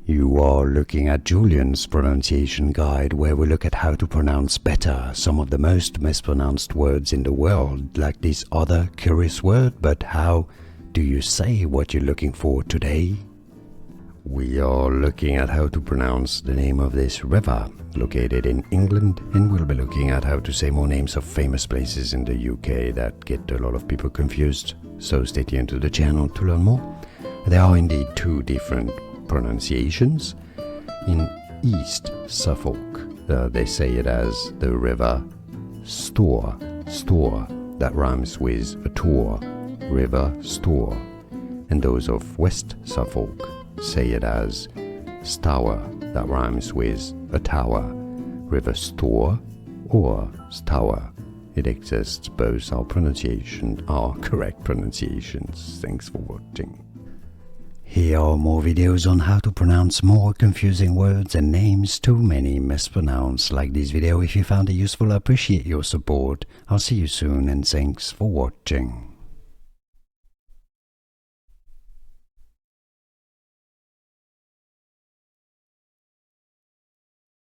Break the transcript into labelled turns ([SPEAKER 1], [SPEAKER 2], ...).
[SPEAKER 1] You are looking at Julian's pronunciation guide, where we look at how to pronounce better some of the most mispronounced words in the world, like this other curious word. But how do you say what you're looking for today? We are looking at how to pronounce the name of this river located in England, and we'll be looking at how to say more names of famous places in the UK that get a lot of people confused. So stay tuned to the channel to learn more. There are indeed two different pronunciations. In East Suffolk, they say it as the River Stour, that rhymes with a tour, River Stour. And those of West Suffolk say it as Stour, that rhymes with a tower, River Stour or Stour. It exists, both our correct pronunciations. Thanks for watching. Here are more videos on how to pronounce more confusing words and names too many mispronounced. Like this video if you found it useful. I appreciate your support. I'll see you soon, and thanks for watching.